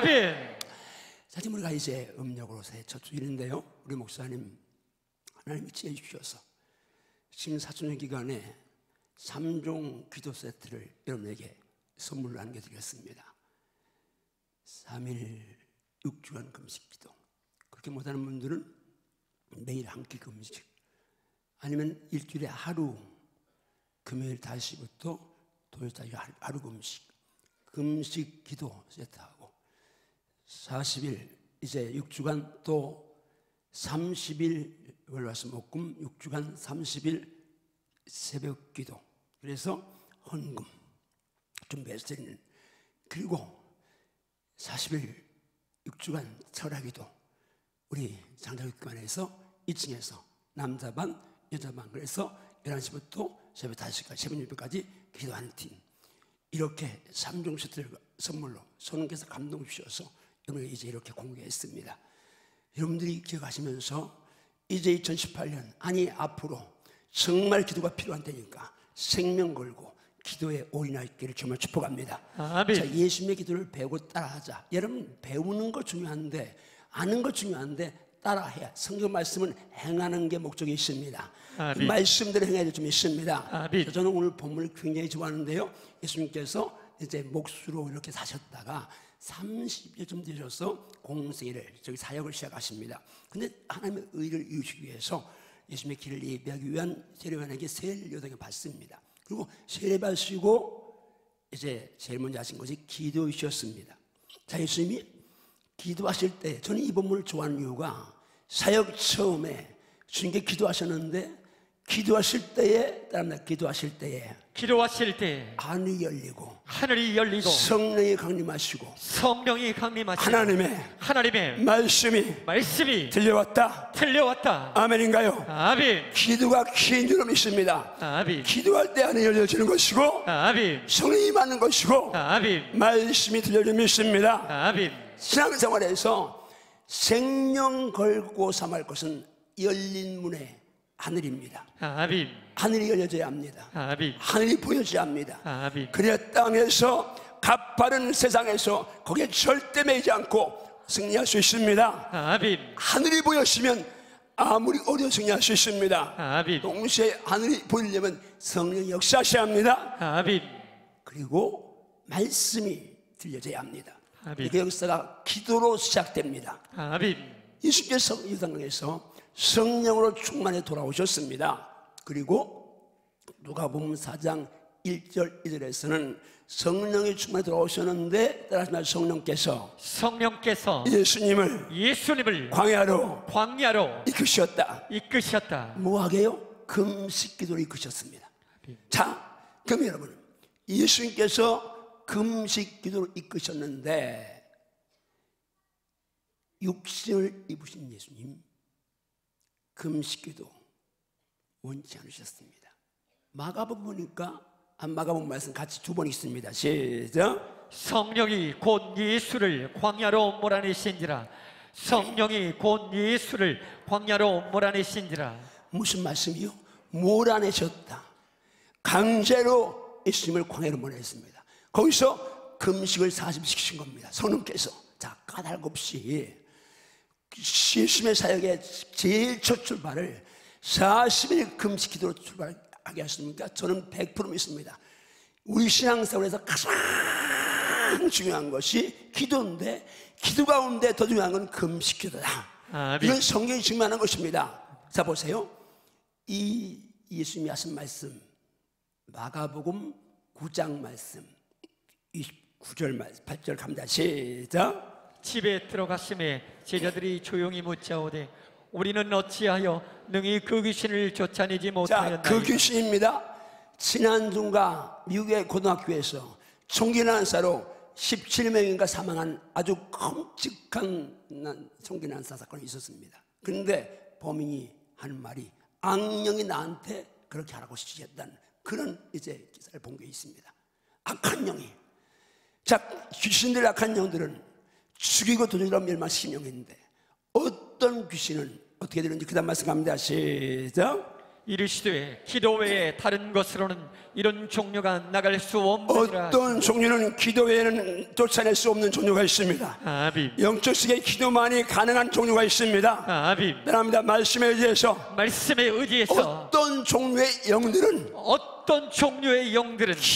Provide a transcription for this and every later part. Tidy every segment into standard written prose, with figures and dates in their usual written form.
아멘. 자, 지금 우리가 이제 음력으로 새해 첫 주일인데요, 우리 목사님 하나님이 지혜 주셔서 지금 사순절 기간에 3종 기도 세트를 여러분에게 선물로 안겨드리겠습니다. 3일 6주간 금식 기도, 그렇게 못하는 분들은 매일 한 끼 금식, 아니면 일주일에 하루, 금요일 5시부터 토요일까지 하루 금식 기도 세트하고, 40일 이제 6주간 또 30일 월화수목금 6주간 30일 새벽 기도, 그래서 헌금 준비해서 드리는, 그리고 40일 6주간 철학기도 우리 장자교육관에서 2층에서 남자 반 여자 반, 그래서 11시부터 새벽 5시까지 새벽 6시까지 기도하는 팀, 이렇게 3종 세트를 선물로 성령께서 감동 주셔서 여러분에게 이제 이렇게 공개했습니다. 여러분들이 기억하시면서 이제 2018년, 아니 앞으로 정말 기도가 필요한 때니까 생명 걸고 기도에 올인하기를 정말 축복합니다. 아멘. 자, 예수님의 기도를 배우고 따라하자. 여러분, 배우는 거 중요한데, 아는 거 중요한데 따라해야, 성경 말씀은 행하는 게 목적이 있습니다. 그 말씀대로 행해야 될 점이 있습니다. 저는 오늘 본문을 굉장히 좋아하는데요, 예수님께서 이제 목수로 이렇게 사셨다가 30여쯤 되셔서 공생애를, 저기 사역을 시작하십니다. 근데 하나님의 의를 이루시기 위해서 예수님의 길을 예비하기 위한 세례요한에게 세례를 요단에 받습니다. 그리고 세례 받으시고 이제 제일 먼저 하신 것이 기도이셨습니다. 자, 예수님이 기도하실 때, 저는 이 본문을 좋아하는 이유가 사역 처음에 주님께 기도하셨는데, 기도하실 때에 하늘이 열리고 성령이 강림하시고 하나님의 말씀이 들려왔다. 아멘인가요? 아멘. 기도가 긴 줄 믿습니다. 아멘. 기도할 때 하늘이 열려지는 것이고, 아멘. 성령이 임하는 것이고, 아멘. 말씀이 들려지는 믿습니다. 아멘. 신앙생활에서 생명 걸고 삼할 것은 열린 문의 하늘입니다. 아멘. 하늘이 열려져야 합니다. 아멘. 하늘이 보여져야 합니다. 아멘. 그래야 땅에서 가파른 세상에서 거기에 절대 매이지 않고 승리할 수 있습니다. 아멘. 하늘이 보였으면 아무리 어려운 승리할 수 있습니다. 아멘. 동시에 하늘이 보이려면 성령이 역사하셔야 합니다. 아멘. 그리고 말씀이 들려져야 합니다. 아멘. 그 역사가 기도로 시작됩니다. 아멘. 예수께서 요단강에서 성령으로 충만해 돌아오셨습니다. 그리고 누가복음 4장 1절 2절에서는 성령이 충만해 돌아오셨는데, 따라서 성령께서 예수님을 광야로 이끄셨다. 뭐하게요? 금식 기도로 이끄셨습니다. 자, 그럼 여러분, 예수님께서 금식 기도로 이끄셨는데, 육신을 입으신 예수님 금식기도 원치 않으셨습니다. 마가복음 보니까, 마가복음 말씀 같이 두 번 있습니다. 시작. 성령이 곧 예수를 광야로 몰아내신지라. 무슨 말씀이요? 몰아내셨다. 강제로 예수님을 광야로 몰아냈습니다. 거기서 금식을 40일 시키신 겁니다. 성령께서. 자, 까닭 없이 예수님의 사역의 제일 첫 출발을 40일 금식 기도로 출발하게 하십니까? 저는 100% 믿습니다. 우리 신앙생활에서 가장 중요한 것이 기도인데, 기도 가운데 더 중요한 건 금식 기도다. 이건 성경이 증명하는 것입니다. 자, 보세요. 이 예수님이 하신 말씀, 마가복음 9장 말씀 29절 말씀 8절 갑니다. 시작. 집에 들어가심에 제자들이 조용히 묻자오되 우리는 어찌하여 능히 그 귀신을 쫓아내지 못하였나이까. 자, 그 귀신입니다. 지난주가 미국의 고등학교에서 총기 난사로 17명인가 사망한 아주 끔찍한 총기 난사 사건이 있었습니다. 그런데 범인이 하는 말이 악령이 나한테 그렇게 하라고 지시했다는 그런 이제 기사를 본 게 있습니다. 악한 영이. 자, 귀신들, 악한 영들은 죽이고 도둑이라 멸망시킨 영인데, 어떤 귀신은 어떻게 되는지 그 다음 말씀 갑니다. 시작. 이르시되 기도 외에 다른 것으로는 이런 종류가 나갈 수 없느니라. 어떤 종류는 기도 외에는 쫓아낼 수 없는 종류가 있습니다. 아멘. 영적 세계의 기도만이 가능한 종류가 있습니다. 아멘. 그렇습니다. 말씀에 의해서 어떤 종류의 영들은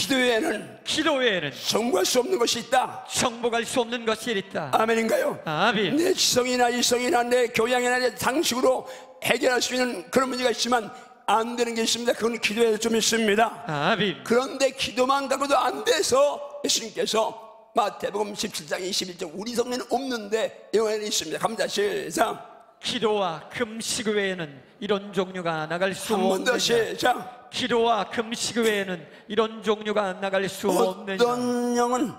기도 외에는 정복할 수 없는 것이 있다. 정복할 수 없는 것이 있다. 아멘인가요? 아멘. 내 지성이나 이성이나 내 교양이나 내 상식으로 해결할 수 있는 그런 문제가 있지만 안 되는 게 있습니다. 그건 기도에 좀 있습니다. 아멘. 그런데 기도만 갖고도 안 돼서 예수님께서 마태복음 17장 21절 우리 성에는 없는데 영에는 있습니다. 갑니다. 시작. 기도와 금식 외에는 이런 종류가 나갈 수 한 번 더 없느냐. 시작. 기도와 금식 외에는 이런 종류가 나갈 수 없느냐. 어떤 영은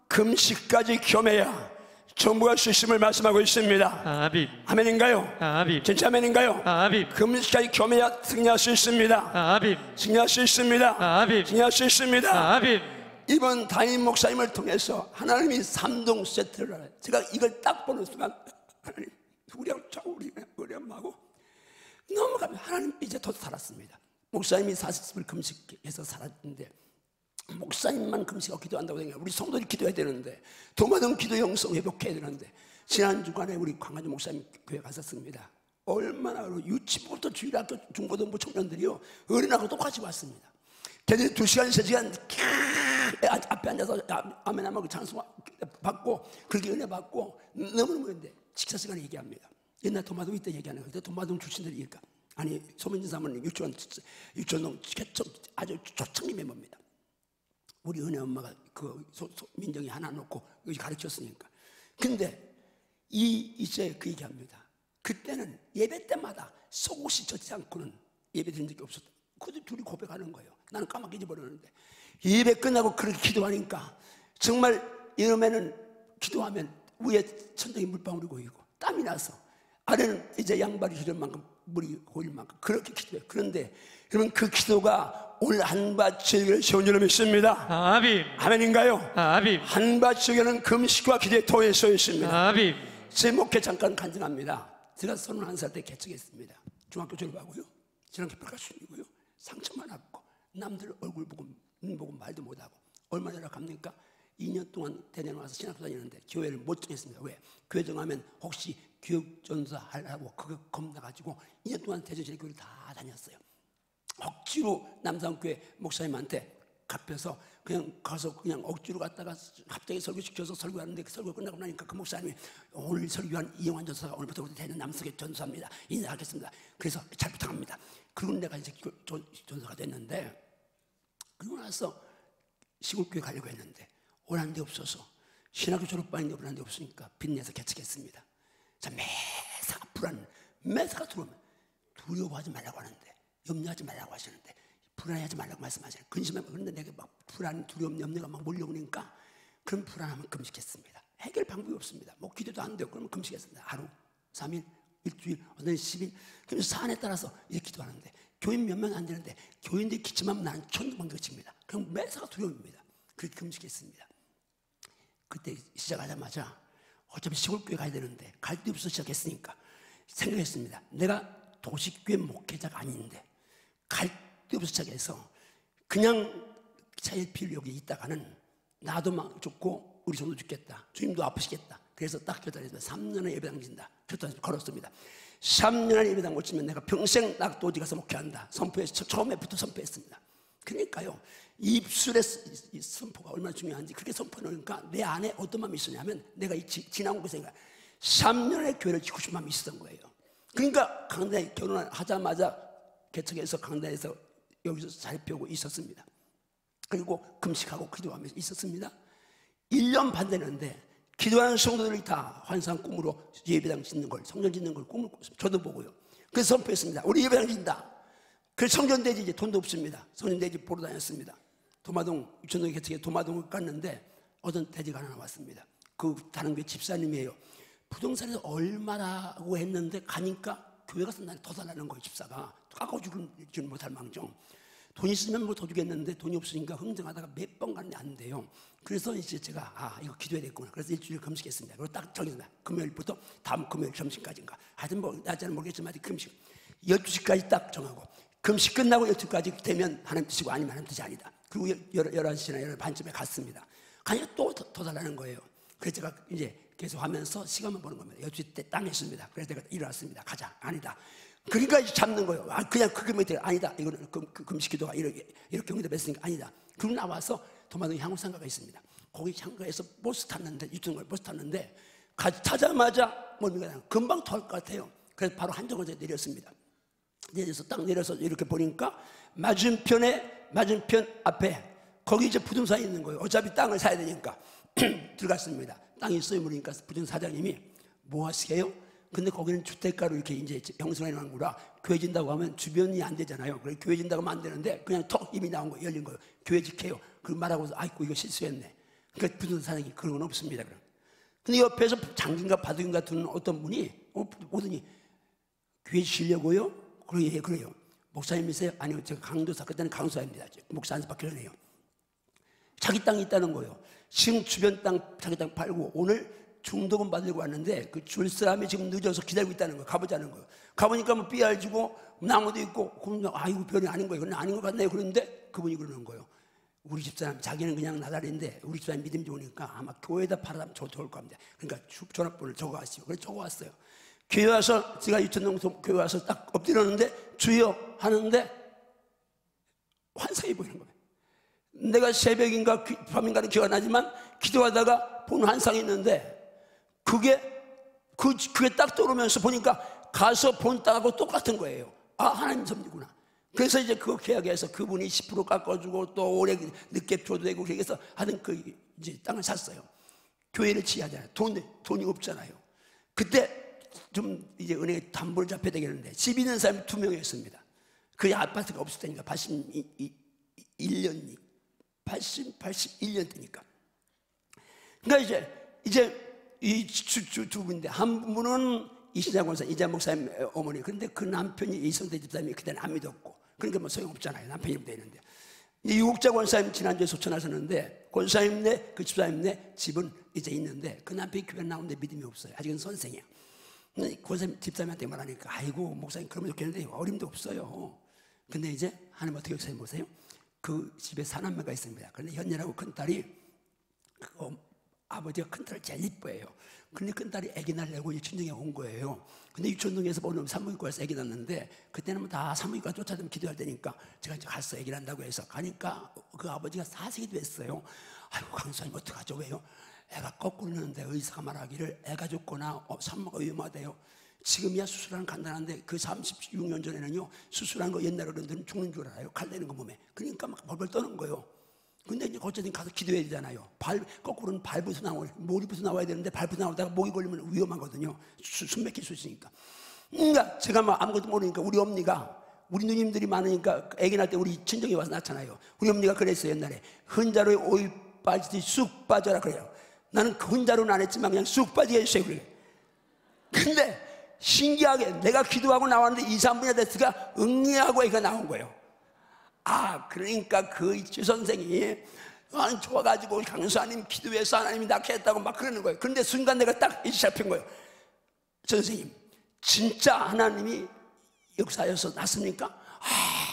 금식까지 겸해야 정복할 수 있음을 말씀하고 있습니다. 아멘. 아멘인가요? 아멘. 진짜 아멘인가요? 아멘. 금식까지 겸해야 승리할 수 있습니다. 아멘. 승리할 수 있습니다. 아멘. 승리할 수 있습니다. 아멘. 이번 담임 목사님을 통해서 하나님이 3동 세트를 하나요. 제가 이걸 딱 보는 순간 하나님 우리 엄마하고 너무 감사해요. 하나님 이제 더 살았습니다. 목사님이 40일 금식해서 살았는데 목사님만 금식하고 기도한다고 생각해요. 우리 성도들이 기도해야 되는데 도마등 기도 영성 회복해야 되는데 지난 주간에 우리 광화주 목사님 교회 갔었습니다. 얼마나 유치부부터 주일학교 중고등부 청년들이요 어린아이하고 똑같이 왔습니다. 걔들이 2시간 3시간 앞에 앉아서 아멘하고 찬송 받고 그렇게 은혜 받고 너무너무 그런데 식사 시간에 얘기합니다. 옛날 도마동 이때 얘기하는 거예요. 도마동 출신들이니까 아니 소민진 사모님 유치원동 아주 초창기 멤버입니다. 우리 은혜 엄마가 민정이 하나 놓고 여기 가르쳤으니까. 근데 이제 그 얘기합니다. 그때는 예배 때마다 속옷이 젖지 않고는 예배 드린 적이 없었다. 그들 둘이 고백하는 거예요. 나는 까맣게 잊어버렸는데 예배 끝나고 그렇게 기도하니까 정말 이러면은 기도하면 위에 천장에 물방울이 고이고 땀이 나서 아래는 이제 양발이 흐를 만큼 물이 고일 만큼 그렇게 기도해요. 그런데 여러분 그 기도가 오늘 한밭지역을 세운 줄로 믿습니다. 아멘. 아멘인가요? 아멘. 한밭지역에는 금식과 기도의 토에 서 있습니다. 아멘. 제 목회 잠깐 간증합니다. 제가 31살 때 개척했습니다. 중학교 졸업하고요. 지난 개척하시고요. 상처만 왔고 남들 얼굴 보고 눈 보고 말도 못하고 얼마나 열악합니까? 2년 동안 대전 와서 신학교 다니는데 교회를 못 정했습니다. 왜? 교회 정하면 혹시 교육전사 하려고 그거 겁나가지고 2년 동안 대전시내 교회를 다 다녔어요. 억지로 남산교회 목사님한테 갚여서 그냥 가서 그냥 억지로 갔다가 갑자기 설교시켜서 설교하는데 그 설교 끝나고 나니까 그 목사님이 오늘 설교한 이영환 전사가 오늘부터 우리 대전 남석의 전사입니다. 인사하겠습니다. 그래서 잘 부탁합니다. 그리고 내가 이제 전사가 됐는데 그리고 나서 시골교회 가려고 했는데 오란 데 없어서 신학교 졸업반인데 오란 데 없으니까 빚내서 개척했습니다. 자, 매사가 들어오면 두려워하지 말라고 하는데 염려하지 말라고 하시는데 불안해하지 말라고 말씀하시는 근심하면 그런데 내가 막 불안, 두려움, 염려가 막 몰려오니까 그럼 불안하면 금식했습니다. 해결 방법이 없습니다. 뭐 기도도 안 되고 그러면 금식했습니다. 하루, 3일, 일주일, 어떤 10일 그럼 사안에 따라서 이렇게 기도하는데 교인 몇 명 안 되는데 교인들이 기침하면 나는 천방개칩니다. 그럼 매사가 두려움입니다. 그렇게 금식했습니다. 그때 시작하자마자 어차피 시골교회 가야 되는데 갈 데 없어서 시작했으니까 생각했습니다. 내가 도시교회 목회자가 아닌데 갈 데 없어서 시작해서 그냥 차일피일 여기 있다가는 나도 막 죽고 우리 손도 죽겠다. 주님도 아프시겠다. 그래서 딱 결단했습니다. 3년의 예배당 진다. 결단해서 걸었습니다. 3년의 예배당 못 치면 내가 평생 낙도 어디 가서 목회한다. 선포해서 처음에부터 선포했습니다. 그러니까요. 입술의 이 선포가 얼마나 중요한지 그렇게 선포하니까 내 안에 어떤 마음이 있었냐면 내가 지나온 그 생각 3년의 교회를 지고 싶은 마음이 있었던 거예요. 그러니까 강단에 결혼하자마자 개척해서 강단에서 여기서 잘 배우고 있었습니다. 그리고 금식하고 기도하면서 있었습니다. 1년 반 되는데 기도하는 성도들이 다 환상 꿈으로 예배당 짓는 걸 성전 짓는 걸 꿈을 꿨습니다. 저도 보고요. 그래서 선포했습니다. 우리 예배당 짓는다. 그래서 성전대지 이제 돈도 없습니다. 성전대지 보러 다녔습니다. 도마동 유천동 개척에 도마동을 갔는데 어떤 대지가 하나 나왔습니다. 그 다른 교회 집사님이에요. 부동산에서 얼마라고 했는데 가니까 교회 가서 나를 더 달라는 거예요. 집사가 깎아주지 못할 망정. 돈 있으면 뭐 더 주겠는데 돈이 없으니까 흥정하다가 몇 번 갔는데 안 돼요. 그래서 이제 제가 이거 기도해야겠구나. 그래서 일주일 금식했습니다. 그리고 딱 정했습니다. 금요일부터 다음 금요일 점심까지인가. 하여튼 뭐 낮에는 모르겠지만 금식 12시까지 딱 정하고 금식 끝나고 12까지 되면 하나님 뜻이고 아니면 하나님 뜻이 아니다. 그리고 11시나 11반쯤에 갔습니다. 가니까 또 더 달라는 거예요. 그래서 제가 이제 계속 하면서 시간만 보는 겁니다. 12시 때 땅 했습니다. 그래서 제가 일어났습니다. 가자. 아니다. 그러니까 잡는 거예요. 그냥 그게 뭐 아니다. 이거는 금식 기도가 이렇게 응답했으니까 아니다. 그리고 나와서 도마동 향후상가가 있습니다. 거기 상가에서 버스 탔는데, 유튜브에 버스 탔는데, 타자마자 뭡니까? 금방 토할 것 같아요. 그래서 바로 한정거장에 내렸습니다. 내려서 딱 내려서 이렇게 보니까 맞은편 앞에 거기 이제 부동산이 있는 거예요. 어차피 땅을 사야 되니까. 들어갔습니다. 땅이 있어요. 그러니까 부동산 사장님이 뭐 하시게요? 근데 거기는 주택가로 이렇게 이제 형성해 놓은 거라 교회 진다고 하면 주변이 안 되잖아요. 그래서 교회 진다고 하면 안 되는데 그냥 턱 입이 나온 거 열린 거예요. 교회 지켜요. 그 말하고서 아이고 이거 실수했네. 그러니까 부동산 사장님이 그런 건 없습니다. 그럼. 근데 옆에서 장인가 바둑인가 두는 어떤 분이 오더니 교회 지려고요? 그래요. 목사님이세요? 아니요, 제가 강도사, 그때는 강도사입니다. 목사 안 받기 전에요. 자기 땅이 있다는 거예요. 지금 주변 땅, 자기 땅 팔고 오늘 중도금 받으려고 왔는데 그 줄 사람이 지금 늦어서 기다리고 있다는 거예요. 가보자는 거예요. 가보니까 뭐 삐알지고 나무도 있고, 그럼 아이고 별이 아닌 거예요. 그건 아닌 것 같네요. 그런데 그분이 그러는 거예요. 우리 집사람, 자기는 그냥 나달인데 우리 집사람 믿음이 좋으니까 아마 교회에다 팔아면 좋을 겁니다. 그러니까 전화번호를 적어가시오. 그래서 적어왔어요. 교회 와서 제가 유천동 교회 와서 딱 엎드렸는데 주여 하는데 환상이 보이는 거예요. 내가 새벽인가 밤인가는 기억 안 나지만 기도하다가 본 환상이 있는데 그게 딱 떠오르면서 보니까 가서 본 땅하고 똑같은 거예요. 아, 하나님 섭리구나. 그래서 이제 그거 계약해서 그분이 10% 깎아주고 또 오래 늦게 줘도 되고 그래서 하여튼 이제 땅을 샀어요. 교회를 지하잖아요. 돈이 없잖아요. 그때 좀 이제 은행에 담보를 잡혀야 되겠는데 집 있는 사람이 2명이었습니다. 그 아파트가 없을 때니까 81년 때니까. 그러니까 이제 이 두 분인데 한 분은 이시장 권사, 이장 목사님 어머니. 그런데 그 남편이 이성대 집사님이 그때는 안 믿었고, 그러니까 뭐 소용없잖아요. 남편이 되는데. 유국자 권사님 지난주에 소천하셨는데 권사님네 그 집사님네 집은 이제 있는데 그 남편이 교회 나오는데 믿음이 없어요. 아직은 선생이에요. 권사님 집사님한테 말하니까 아이고 목사님 그러면 좋겠는데 어림도 없어요. 근데 이제 하나님 어떻게 하세요? 보세요. 그 집에 사남매가 있습니다. 그런데 현녀라고 큰딸이 아버지가 큰딸을 제일 이뻐해요. 근데 큰딸이 아기 낳으려고 친정에 온 거예요. 근데 유천동에서 오늘 산부인과에서 아기 낳는데 그때는 다 산부인과 쫓아다니면 기도할 때니까 제가 이제 갔어. 아기 낳는다고 해서 가니까 그 아버지가 사색이 됐어요. 아이고 강사님 어떡하죠? 왜요? 애가 거꾸로 넣는데 의사가 말하기를 애가 죽거나 산모가 위험하대요. 지금이야 수술하는 간단한데 그 36년 전에는요 수술한 거 옛날 어른들은 죽는 줄 알아요. 칼 내는 거 몸에. 그러니까 막 벌벌 떠는 거예요. 근데 이제 어쨌든 가서 기도해야 되잖아요. 거꾸로는 발부터 나와요. 머리부터 나와야 되는데 발부터 나오다가 목이 걸리면 위험하거든요. 숨 막힐 수 있으니까. 그러니까 제가 막 아무것도 모르니까 우리 엄니가, 우리 누님들이 많으니까 아기 낳을 때 우리 친정에 와서 낳잖아요. 우리 엄니가 그랬어요. 옛날에 흔자로에 오이 빠지듯이 쑥 빠져라 그래요. 나는 그 흔자로는 안 했지만 그냥 쑥 빠지게 해주세요 그래요. 근데 신기하게 내가 기도하고 나왔는데 2, 3분이 됐으니까 응리하고 애가 나온 거예요. 아, 그러니까 그 주 선생이 좋아가지고 강수하님 기도해서 하나님이 낳게 했다고 막 그러는 거예요. 그런데 순간 내가 딱 일시 잡힌 거예요. 선생님, 진짜 하나님이 역사여서 낳습니까? 아,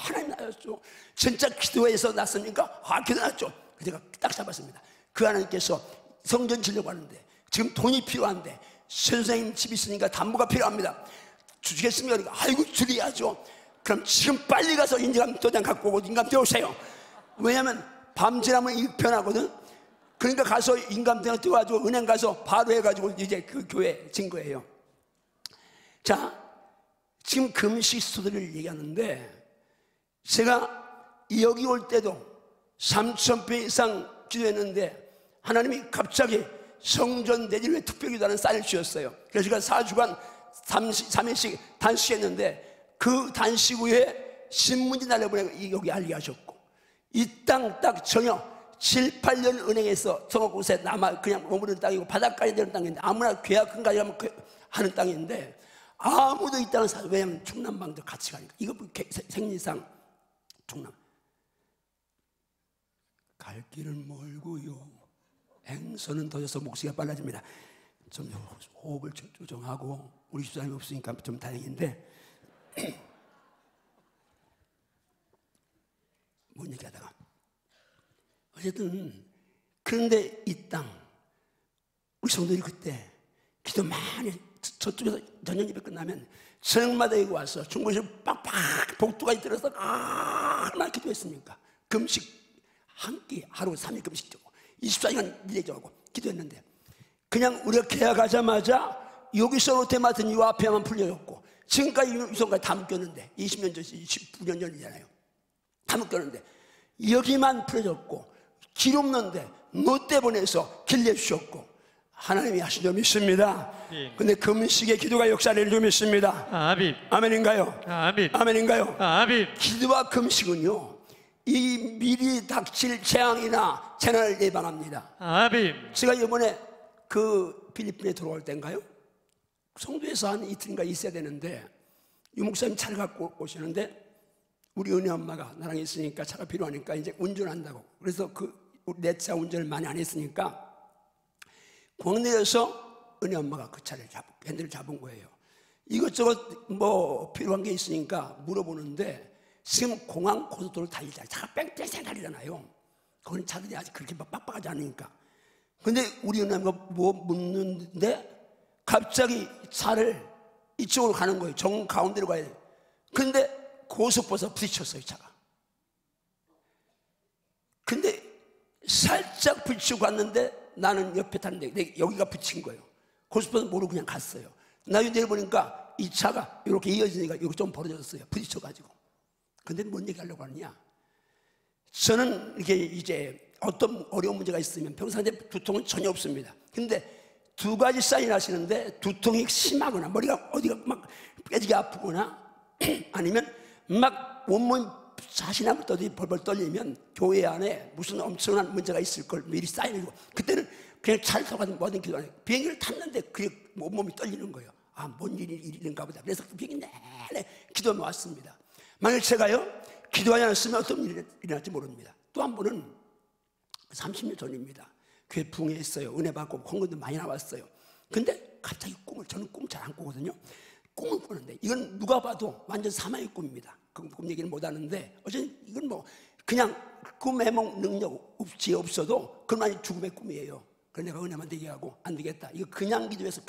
하나님 낳았죠. 진짜 기도해서 낳습니까? 아, 기도 낳았죠. 제가 딱 잡았습니다. 그 하나님께서 성전 지려고 하는데 지금 돈이 필요한데 선생님 집 있으니까 담보가 필요합니다. 주시겠습니까? 그러니까 아이고 드려야죠. 그럼 지금 빨리 가서 인감 도장 갖고 오고 인감 떼오세요. 왜냐하면 밤지나면 이 변하거든. 그러니까 가서 인감 도장 떼어가지고 은행 가서 바로 해가지고 이제 그 교회 진 거예요. 자, 지금 금식 수도를 얘기하는데 제가 여기 올 때도 3,000배 이상 기도했는데 하나님이 갑자기 성전 내지를 특별기도하는 쌀을 주셨어요. 그래서 제가 4주간 3일씩 단식했는데 그 단식 후에 신문지 날려보내고 여기 알게 하셨고 이 땅 딱 전혀 7, 8년 은행에서 성업곳에 남아 그냥 머무르는 땅이고 바닷가에 되는 땅인데 아무나 계약금까지 가면 하는 땅인데 아무도 이 땅을 사서 왜냐하면 충남방도 같이 가니까 이거 생리상 충남 갈 길은 멀고요 행선은 더져서 목소리가 빨라집니다. 좀 호흡을 조정하고 우리 집사람이 없으니까 좀 다행인데 어쨌든 그런데 이 땅 우리 성도들이 그때 기도 많이 저쪽에서 저녁 예배 끝나면 저녁마다 여기 와서 중국에서 빡빡 복도까지 들어서 얼마나 기도했습니까? 금식 한 끼 하루 3일 금식 주고 24시간 일해주고 기도했는데 그냥 우리가 계약하자마자 여기서부터 맡은 이 앞에만 풀려졌고 지금까지 이 손까지 다 묶였는데 20년 전, 29년 전이잖아요. 다 묶였는데 여기만 풀어졌고 길 없는데 너 때문에서 길 내주셨고 하나님이 하신 줄 믿습니다. 근데 금식의 기도가 역사를 좀 믿습니다. 아멘. 아멘인가요? 아멘. 아멘인가요? 아멘. 기도와 금식은요 이 미리 닥칠 재앙이나 재난을 예방합니다. 아멘. 제가 이번에 그 필리핀에 들어올 때인가요? 성도에서 한 이틀인가 있어야 되는데 유 목사님 차를 갖고 오시는데 우리 은혜 엄마가 나랑 있으니까 차가 필요하니까 이제 운전한다고. 그래서 내 차 운전을 많이 안 했으니까 광내에서 은혜 엄마가 그 차를 핸들을 잡은 거예요. 이것저것 뭐 필요한 게 있으니까 물어보는데 지금 공항 고속도로 달리잖아요. 차가 뺑뺑뺑 달리잖아요. 거기는 차들이 아직 그렇게 막 빡빡하지 않으니까. 근데 우리 은혜 엄마가 뭐 묻는데 갑자기 차를 이쪽으로 가는 거예요. 정 가운데로 가야 돼요. 근데 고속버스가 부딪혔어요, 차가. 근데 살짝 부딪히고 갔는데 나는 옆에 타는데 여기가 부딪힌 거예요. 고속버스 모르고 그냥 갔어요. 나중에 내려보니까 이 차가 이렇게 이어지니까 여기 좀 벌어졌어요. 부딪혀가지고. 근데 뭔 얘기 하려고 하느냐? 저는 이게 이제 어떤 어려운 문제가 있으면 평상시에 두통은 전혀 없습니다. 근데 두 가지 사인 하시는데 두통이 심하거나 머리가 어디가 막 깨지게 아프거나 아니면 막 온몸 자신하부터 벌벌 떨리면 교회 안에 무슨 엄청난 문제가 있을 걸 미리 사인해주고 그때는 그냥 차를 타고 뭐든 기도 안 해요. 비행기를 탔는데 그게 온몸이 떨리는 거예요. 아, 뭔 일인가 보다. 그래서 그 비행기 내내 기도하며 왔습니다. 만약 제가요 기도하지 않았으면 어떤 일이 일어날지 모릅니다. 또 한 번은 30년 전입니다. 교회 붕괴했어요. 은혜 받고 헌금도 많이 나왔어요. 근데 갑자기 저는 꿈을 잘 안 꾸거든요. 꿈을 꾸는데 이건 누가 봐도 완전 사망의 꿈입니다. 그 꿈 얘기는 못 하는데 어쨌든 이건 뭐 그냥 꿈 해몽 능력 없어도 그만 죽음의 꿈이에요. 그래서 내가 은혜만 얘기하고 안 되겠다. 이거 그냥 기도해서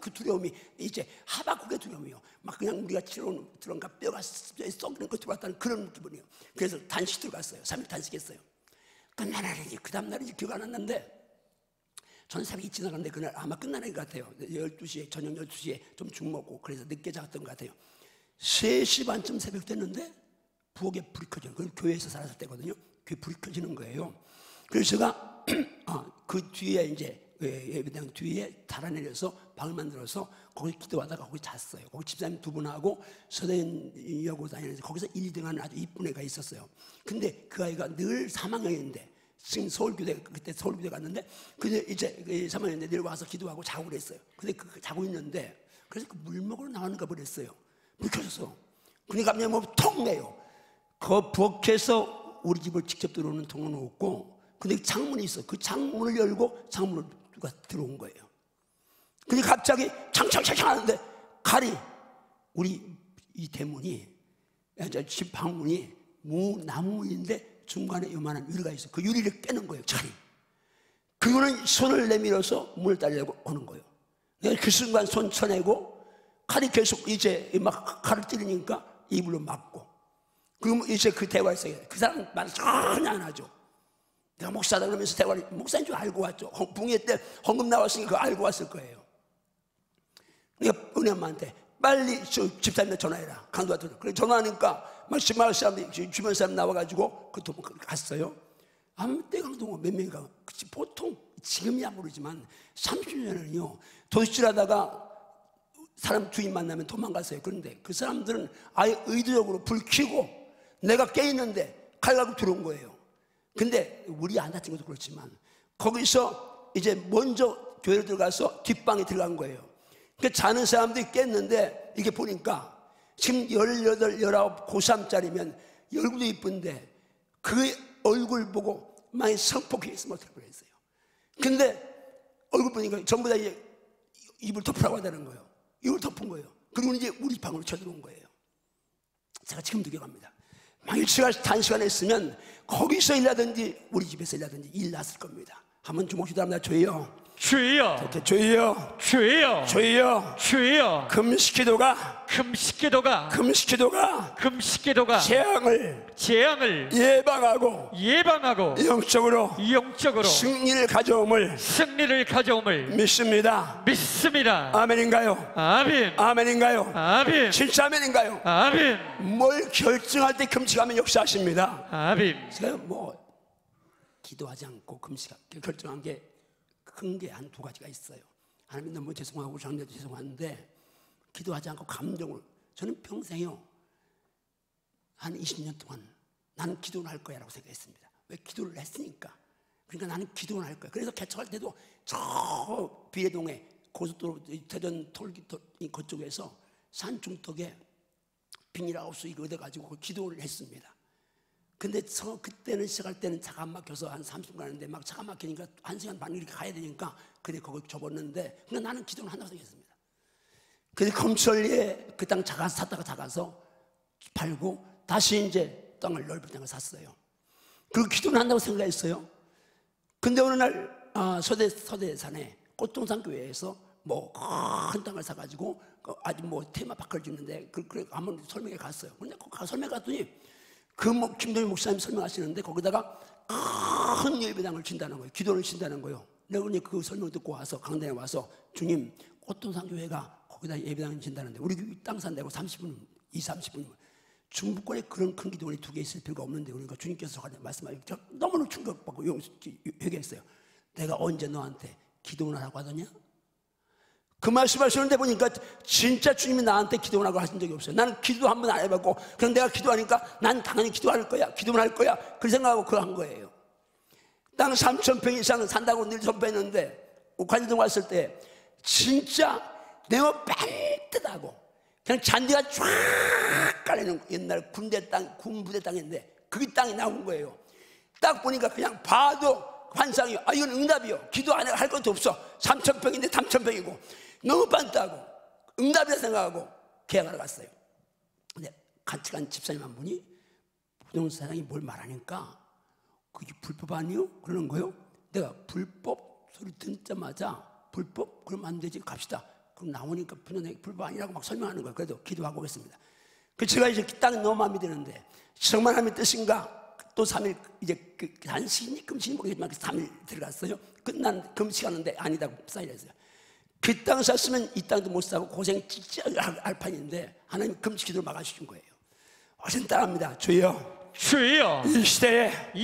그 두려움이 이제 하박국의 두려움이요. 막 그냥 우리가 들어온가 뼈가 썩는 거 들어왔다는 그런 기분이에요. 그래서 단식 들어갔어요. 3일 단식했어요. 끝나라니 그 다음날은 기억 안 났는데 전 새벽이 지나갔는데 그날 아마 끝나는 것 같아요. 12시에 저녁 12시에 좀 죽 먹고 그래서 늦게 잤던 것 같아요. 3시 반쯤 새벽 됐는데 부엌에 불이 켜져요. 그건 교회에서 살았을 때거든요. 교회 불이 켜지는 거예요. 그래서 제가 그 뒤에 이제 예배당 뒤에 달아내려서 방을 만들어서 거기 기도하다가 거기 잤어요. 거기 집사님 두 분하고 서대인여고 다니면서 거기서 1, 2등하는 아주 이쁜 애가 있었어요. 근데 그 아이가 늘 3학년인데 지금 서울교대 그때 서울교대 갔는데 근데 이제 3학년인데 내려와서 기도하고 자고 그랬어요. 근데 자고 있는데 그래서 그 물 먹으러 나가는가 버렸어요. 물 켜져서. 근데 갑자기 뭐 통내요. 그 부엌에서 우리 집을 직접 들어오는 통로는 없고 근데 창문이 있어. 그 창문을 열고 창문을 누가 들어온 거예요. 근데 갑자기 창창창창 하는데 칼이 우리 이 대문이 집 방문이 나무인데 중간에 요만한 유리가 있어. 그 유리를 깨는 거예요. 칼이. 그거는 손을 내밀어서 문을 따려고 오는 거예요. 내가 그 순간 손 쳐내고 칼이 계속 이제 막 칼을 찌르니까 입으로 맞고 그럼 이제 그 대화를 써요. 그 사람 말을 전혀 안 하죠. 내가 목사다 그러면서 대화를 목사인 줄 알고 왔죠. 붕괴 때 헌금 나왔으니까 그거 알고 왔을 거예요. 내가 은혜 엄마한테 빨리 저 집사님한테 전화해라. 강도한테. 그래 전화하니까 막 마을 사람들이 주변 사람 나와가지고 그 도로 갔어요. 아무 때 강도가 몇 명이 가. 보통 지금이야 모르지만 30년은요 도둑질하다가 사람 주인 만나면 도망갔어요. 그런데 그 사람들은 아예 의도적으로 불 켜고 내가 깨있는데 칼 갖고 들어온 거예요. 근데 우리 안 다친 것도 그렇지만 거기서 이제 먼저 교회로 들어가서 뒷방에 들어간 거예요. 그 자는 사람들이 깼는데 이게 보니까 지금 18, 19 고3짜리면 얼굴도 이쁜데 그 얼굴 보고 많이 성폭행했으면 어떻게 그랬어요. 근데 얼굴 보니까 전부 다 이제 입을 덮으라고 하다는 거예요. 입을 덮은 거예요. 그리고 이제 우리 방으로 쳐들어온 거예요. 제가 지금도 기억합니다. 일치가 단시간에 있으면 거기서 일하든지 우리 집에서 일하든지 일 났을 겁니다. 한번 주목기도 합니다. 주여, 주여, 주여, 주여, 주여, 주여. 금식기도가 재앙을 예방하고 영적으로 승리를 가져옴을 믿습니다. 아멘인가요? 아멘인가요? 아멘. 진짜 아멘인가요? 아멘. 뭘 결정할 때 금식하면 역사하십니다. 아멘. 제가 기도하지 않고 결정한 게 큰 게 한 두 가지가 있어요. 하나님 너무 죄송하고 장로도 죄송한데, 기도하지 않고 감정을, 저는 평생요 한 20년 동안 나는 기도를 할 거야 라고 생각했습니다. 왜? 기도를 했으니까. 그러니까 나는 기도를 할 거야. 그래서 개척할 때도 저 비례동에 고속도로 대전 톨기도 그쪽에서 산 중턱에 비닐하우스 이거 얻어가지고 기도를 했습니다. 근데 그때는 시작할 때는 차가 안 막혀서 한 30분 가는데 막 차가 막히니까 1시간 반 이렇게 가야 되니까 그래 거기 접었는데, 그러니까 나는 기도를 한다고 생각했습니다. 그래서 검천리에 그 땅 샀다가 작아서 팔고 다시 이제 땅을 넓은 땅을 샀어요. 그 기도를 한다고 생각했어요. 근데 어느 날 서대산에 꽃동산 교회에서 큰 땅을 사가지고 아주 테마파크를 짓는데 그래 한번 설명회 갔어요. 근데 거기 설명회 갔더니 김동희 목사님 설명하시는데 거기다가 큰 예배당을 진다는 거예요. 기도를 진다는 거예요. 내가 그 설명 듣고 와서 강단에 와서, 주님, 꽃동산 교회가 거기다 예배당을 진다는데 우리 땅 산다고 30분 중부권에 그런 큰 기도원이 2개 있을 필요가 없는데, 그러니까 주님께서 말씀하시고 너무나 충격받고 회개했어요. 내가 언제 너한테 기도를 하라고 하더냐? 그 말씀하시는데 보니까 진짜 주님이 나한테 기도하라고 하신 적이 없어요. 나는 기도 한 번 안 해봤고 그냥 내가 기도하니까 난 당연히 기도할 거야, 기도는 할 거야, 그 생각하고 그거 한 거예요. 땅 3,000평 이상 산다고 늘 선포했는데 관리동 왔을 때 진짜 내가 빤듯하고 그냥 잔디가 쫙 깔리는 옛날 군부대 땅인데 그 땅이 나온 거예요. 딱 보니까 그냥 봐도 환상이요. 이건 응답이요. 기도 안 할 것도 없어. 3,000평인데 3,000평이고 너무 빤듯하고 응답이라 생각하고 계약하러 갔어요. 근데 같이 간 집사님 한 분이 부동산 사장이 뭘 말하니까 그게 불법 아니요? 그러는 거예요. 내가 불법 소리 듣자마자 불법? 그럼 안 되지, 갑시다. 그럼 나오니까 불법 아니라고 막 설명하는 거예요. 그래도 기도하고 오겠습니다. 제가 이제 땅이 너무 마음에 드는데 정말 하나님의 뜻인가? 또 3일 이제 단식이 금식이 모르겠지만 3일 들어갔어요. 끝난 금식하는데 아니다 사이랬어요. 그 땅 샀으면 이 땅도 못 사고 고생 진짜 할 판인데 하나님 금식 기도를 막아주신 거예요. 어신 따라합니다. 주여, 이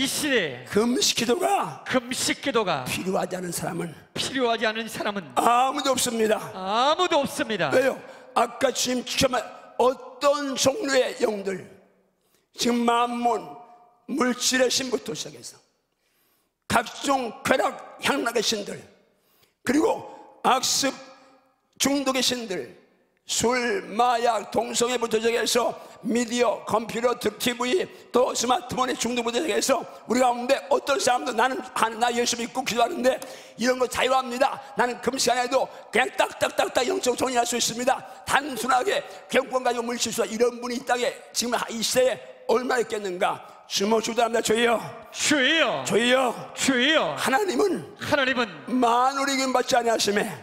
시대에 금식 기도가 필요하지 않은 사람은 아무도 없습니다. 왜요? 아까 주님 지켜만 어떤 종류의 영들, 지금 만몬 물질의 신부터 시작해서 각종 쾌락 향락의 신들, 그리고 악습 중독의 신들, 술, 마약, 동성애부터 시작해서 미디어, 컴퓨터, TV, 또 스마트폰의 중독부터 시작해서 우리 가운데 어떤 사람도 나 예수 믿고 기도하는데 이런 거 자유합니다. 나는 금식 안 해도 그냥 딱딱딱딱 영적 정리할 수 있습니다. 단순하게 경권 가지고 물질수와 이런 분이 이 땅에 지금 이 시대에 얼마나 있겠는가? 주모 주도합니다. 주여. 하나님은 만홀이 여김받지 아니하심에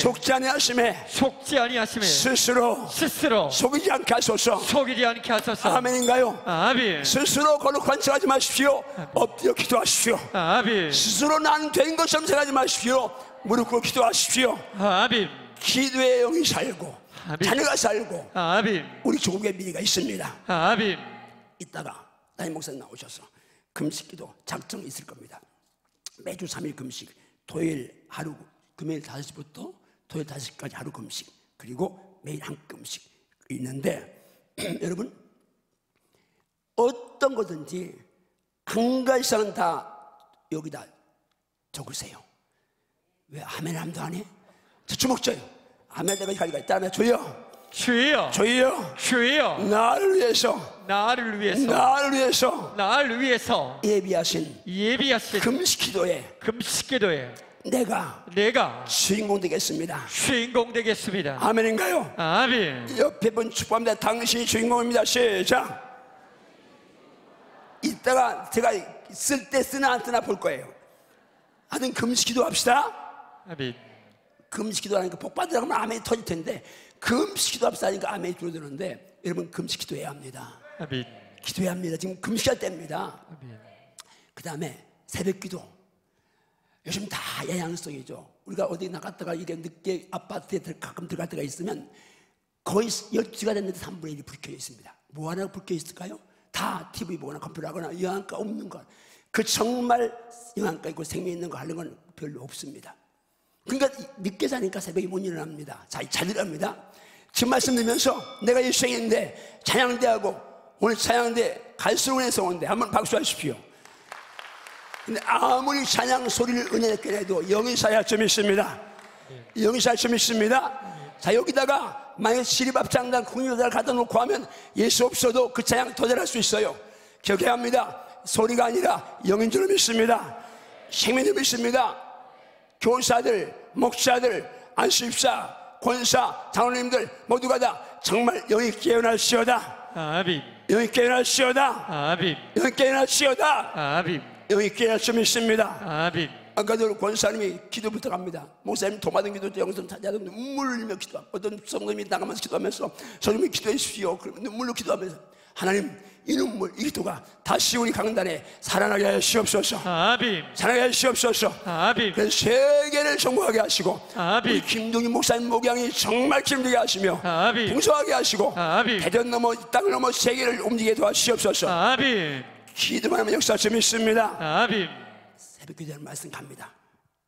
속지 아니하심에 스스로 속이지 않게 하소서. 아멘인가요? 아멘. 스스로 거룩한 척하지 마십시오. 엎드려 기도하십시오. 아멘. 스스로 나는 된 것처럼 생각하지 마십시오. 무릎 꿇고 기도하십시오. 아멘. 기도의 영이 살고 자녀가 살고 우리 조국의 미래가 있습니다. 아멘. 이따가 담임 목사님 나오셔서 금식기도 작정이 있을 겁니다. 매주 3일 금식, 토요일 하루, 금요일 5시부터 토요일 5시까지 하루 금식, 그리고 매일 한 금식 있는데 여러분 어떤 거든지 한 가지씩은 다 여기다 적으세요. 왜 아멘 함도 안 해? 저 주먹 져요. 아멘 내가 가지고 따라하면 주여, 나를 위해서 예비하신 금식 기도에 내가 주인공 되겠습니다. 주인공 되겠습니다. 아멘인가요? 아멘. 옆에 분 축복합니다. 당신이 주인공입니다. 시작. 이따가 제가 쓸 때 쓰나 안 쓰나 볼 거예요. 하여튼 금식 기도합시다. 아멘. 금식 기도하니까 복 받으라고 하면 아멘이 터질 텐데 금식 기도합시다 하니까 아멘이 줄어드는데 여러분 금식 기도해야 합니다. 아멘. 기도해야 합니다. 지금 금식할 때입니다. 아멘. 그 다음에 새벽 기도. 요즘 다 야양성이죠. 우리가 어디 나갔다가 이게 늦게 아파트에 가끔 들어갈 때가 있으면 거의 12시가 됐는데 3분의 1이 불 켜져 있습니다. 뭐 하나 불 켜져 있을까요? 다 TV 보거나 컴퓨터 하거나 영양가 없는 것. 그 정말 영양가 있고 생명 있는 거 하는 건 별로 없습니다. 그러니까 늦게 자니까 새벽에 못 일어납니다. 잘 일어납니다. 지금 말씀드리면서 내가 일생인데 찬양대하고 오늘 찬양대 갈수원에서 오는데 한번 박수하십시오. 근데 아무리 찬양 소리를 은혜롭게 해도 영이 사야 좀 있습니다. 영이 사야 좀 있습니다. 자, 여기다가 만약에 시립합창단 국립여자를 갖다 놓고 하면 예수 없어도 그 찬양 도달할 수 있어요. 기억해야 합니다. 소리가 아니라 영인 줄 믿습니다. 생명을 믿습니다. 교사들, 목사들, 안수입사, 권사, 장로님들 모두가 다 정말 영이 깨어날시어다. 아멘. 영이 깨어날시어다. 아멘. 영이 깨어날시어다. 아멘. 영이 깨어날 수 있습니다. 아멘. 아까도 권사님이 기도 부탁합니다. 목사님 도마등 기도 때 영성 찾아서 눈물을 흘리며 기도하고 어떤 성도님이 나가면서 기도하면서 저님이 기도해 주십시오. 그러면 눈물로 기도하면서 하나님 이 눈물 이 기도가 다시 우리 강단에 살아나게 하시옵소서. 아멘. 살아나게 하시옵소서. 아멘. 그래서 세계를 정복하게 하시고 아멘. 우리 김동희 목사님 목양이 정말 기름지게 하시며 아멘. 풍성하게 하시고 아멘. 대전 넘어 땅을 넘어 세계를 움직이게 도와주시옵소서. 아멘. 기도만 하면 역사 좀 있습니다. 아멘. 새벽 기도하는 말씀 갑니다.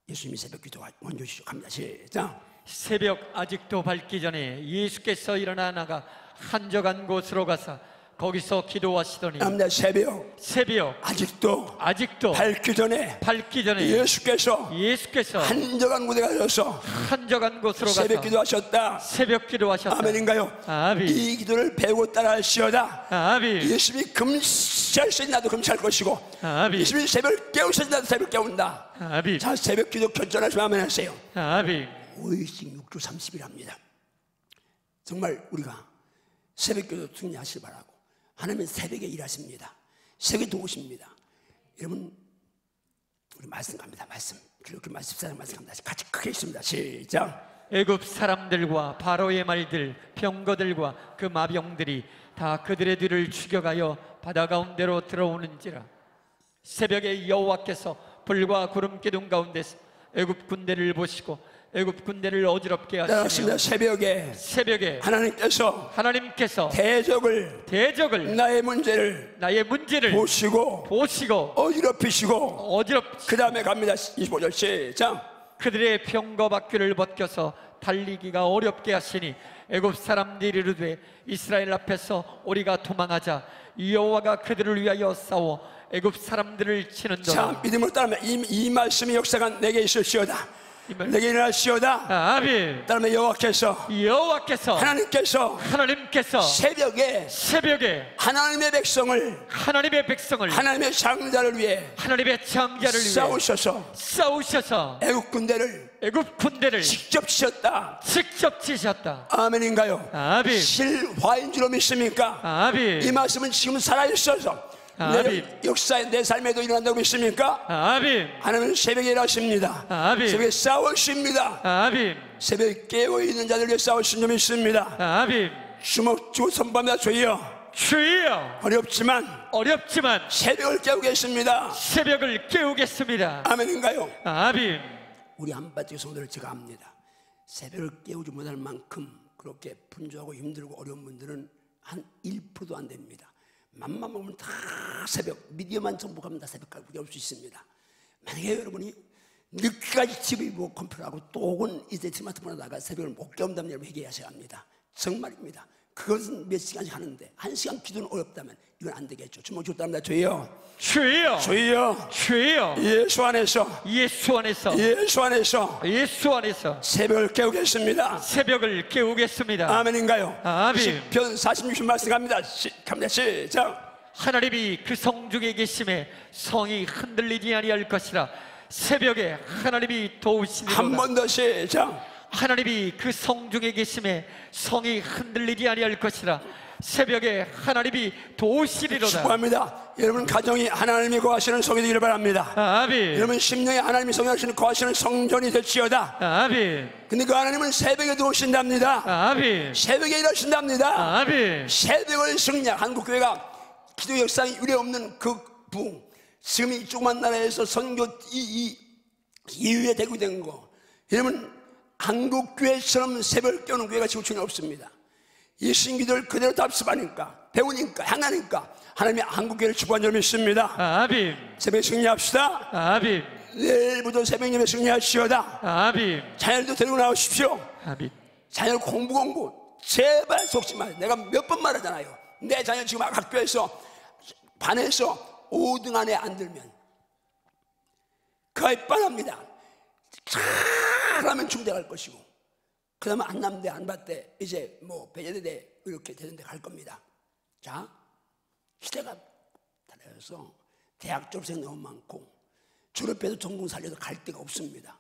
예수님이 새벽 기도 먼저 주시죠. 갑니다. 시작. 새벽 아직도 밝기 전에 예수께서 일어나 나가 한적한 곳으로 가서 거기서 기도하시더니 갑니다. 새벽 아직도 밝기 전에 예수께서 한적한 곳에 가셔서 한적한 곳으로 가서 새벽 기도하셨다. 아멘인가요? 아멘. 이 기도를 배우고 따라하시오다. 아멘. 예수님이 금시할 수 있나도 금시할 것이고 아멘. 예수님이 새벽 깨우실 나도 새벽 깨운다. 아멘. 자, 새벽 기도 결정하시면 아멘 하세요. 아멘. 5일씩 6주 30일 합니다. 정말 우리가 새벽 기도 승리하시기 바라고. 하나님은 새벽에 일하십니다. 새벽에 도우십니다. 여러분 우리 말씀 갑니다. 말씀 그렇게 말씀 갑니다. 같이 크게 있습니다. 시작. 애굽 사람들과 바로의 말들 병거들과 그 마병들이 다 그들의 뒤를 죽여가여 바다 가운데로 들어오는지라. 새벽에 여호와께서 불과 구름 기둥 가운데서 애굽 군대를 보시고 애굽 군대를 어지럽게 하시며 새벽에 하나님께서 대적을 나의 문제를 보시고 어지럽히시고 그 다음에 갑니다. 25절 시작. 그들의 병거 바퀴를 벗겨서 달리기가 어렵게 하시니 애굽 사람들이 이르되 이스라엘 앞에서 우리가 도망하자. 여호와가 그들을 위하여 싸워 애굽 사람들을 치는도다. 자, 믿음으로 따르면 이 말씀이 역사가 내게 있을지어다. 내게 일어나시오다. 아멘. 따르면 여호와께서 하나님께서 새벽에 하나님의 백성을 하나님의 장자를 위해 싸우셔서 애굽 군대를 직접 치셨다. 아멘인가요? 아멘. 실화인 줄 믿습니까? 아멘. 이 말씀은 지금 살아있어서 역사에 내 삶에도 일어난다고 믿습니까? 아멘. 하나님은 새벽에 일하십니다. 아멘. 새벽에 싸우십니다. 아멘. 새벽에 깨어있는 자들 위해 싸우신 줄 믿습니다. 아멘. 주먹 쥐고 선포합니다. 주여 어렵지만 새벽을 깨우겠습니다. 아멘인가요? 아멘. 우리 한바지 성도를 제가 압니다. 새벽을 깨우지 못할 만큼 그렇게 분주하고 힘들고 어려운 분들은 한 1%도 안 됩니다. 맘만 먹으면 다 새벽 미디어만 정복하면 다 새벽까지 깨울 수 있습니다. 만약에 여러분이 늦게까지 TV 보고 컴퓨터하고 또 혹은 이제 스마트폰에 나가 새벽을 못 깨운다면 여러분 회개하셔야 합니다. 정말입니다. 그것은 몇 시간씩 하는데 1시간 기도는 어렵다면 이건 안 되겠죠. 주먹 줬답니다. 주여 예수 안에서 새벽을 깨우겠습니다. 아멘인가요? 아멘. 시편 46편 말씀 갑니다. 시작. 하나님이 그 성중에 계심에 성이 흔들리지 아니할 것이라. 새벽에 하나님이 도우시리로다. 한 번 더 시작. 하나님이 그 성중에 계심에 성이 흔들리지 아니할 것이라. 새벽에 하나님이 도우시리로다. 축복합니다. 여러분 가정이 하나님이 거하시는 성이 되기를 바랍니다. 아멘. 여러분 심령에 하나님이 성하시는 거하시는 성전이 될지어다. 아멘. 근데 그 하나님은 새벽에 들어오신답니다. 아멘. 새벽에 일하신답니다. 아멘. 새벽을 승리한 한국교회가 기도 역사에 유례없는 그 부흥, 지금 이 조그만 나라에서 선교 이후에 되고 된 거, 여러분 한국교회처럼 새벽을 깨우는 교회가 지금 전혀 없습니다. 이 신기들 그대로 답습하니까, 배우니까, 향하니까 하나님이 한국교회를 축복한 줄 믿습니다. 아멘. 새벽에 승리합시다. 아멘. 내일부터 새벽 예배 승리하시오다. 아멘. 자녀도 데리고 나오십시오. 아멘. 자녀 공부 제발 속지 마세요. 내가 몇 번 말하잖아요. 내 자녀 지금 학교에서 반에서 5등 안에 안 들면 그 아이 뻔합니다. 잘하면 중대 갈 것이고, 그 다음에 안남대 안밭대 이제 뭐 배제대 이렇게 되는데 갈 겁니다. 자, 시대가 달라서 대학 졸업생 너무 많고 졸업해도 전공 살려도 갈 데가 없습니다.